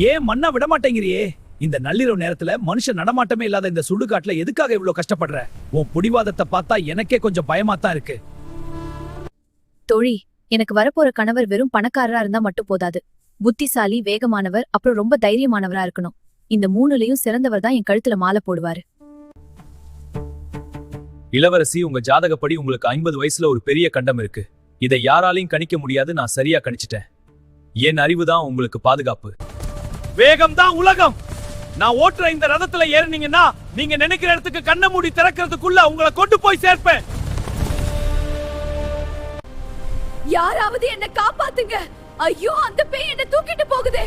ஏன் மண்ணா விட மாட்டேங்கிறியே? இந்த நள்ளிரவு நேரத்துல மனுஷன் நடமாட்டமே இல்லாத இந்த சுடுகாட்டுல எதுக்காக இவ்வளவு கஷ்டப்படுற? உன் புடிவாதத்தை பார்த்தா எனக்கே கொஞ்சம் பயமா தான் இருக்கு. தோழி, எனக்கு வரப்போற கணவர் வெறும் பணக்காரரா இருந்தா மட்டும் போதாது. புத்திசாலி, வேகமானவர், அப்புறம் ரொம்ப தைரியமானவரா இருக்கணும். இந்த மூணுலயும் சிறந்தவர் தான் என் கழுத்துல மாலை போடுவாரு. இளவரசி, உங்க ஜாதகப்படி உங்களுக்கு 50 வயசுல ஒரு பெரிய கண்டம் இருக்கு. இதை யாராலையும் கணிக்க முடியாது. நான் சரியா கணிச்சிட்டேன். என் அறிவு தான் உங்களுக்கு பாதுகாப்பு. வேகம் தான் உலகம். நான் ஓட்டுற இந்த ரதத்துல ஏறினீங்கன்னா நீங்க நினைக்கிற இடத்துக்கு கண்ண மூடி திறக்கிறதுக்குள்ள உங்களை கொண்டு போய் சேர்ப்பேன். யாராவது என்ன காப்பாத்துங்க! ஐயோ, அந்த பேய் என்ன தூக்கிட்டு போகுதே!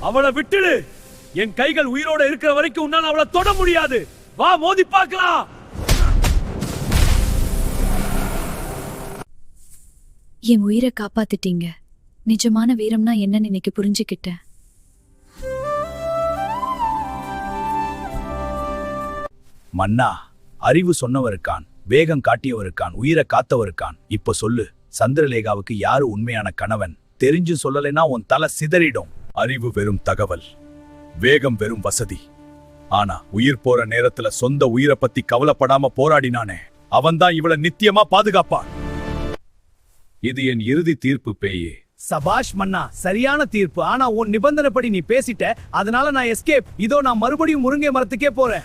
அவளை விட்டுடு. என் கைகள் உயிரோட இருக்கிற வரைக்கும் உன்னால அவளை தொட முடியாது. வா, மோதி பார்க்கலாம். என் உயிரை காப்பாத்திட்டீங்க. நிஜமான வீரம்னா என்னன்னு இன்னைக்கு புரிஞ்சுக்கிட்டேன். மன்னா, அறிவு சொன்னவருக்கான், வேகம் காட்டியவருக்கான், உயிரை காத்தவருக்கான். இப்ப சொல்லு, சந்திரலேகாவுக்கு யாரு உண்மையான கணவன்? தெரிஞ்சு சொல்லலைன்னா உன் தலை சிதறிடும். அறிவு வெறும் தகவல், வேகம் வெறும் வசதி. ஆனா உயிர் போற நேரத்துல சொந்த உயிரை பத்தி கவலைப்படாம போராடினானே, அவன்தான் இவளை நித்தியமா பாதுகாப்பான். இது என் இறுதி தீர்ப்பு பேயே. சபாஷ் மன்னா, சரியான தீர்ப்பு. ஆனா உன் நிபந்தனைப்படி நீ பேசிட்ட, அதனால நான் எஸ்கேப். இதோ நான் மறுபடியும் முருங்கை மரத்துக்கே போறேன்.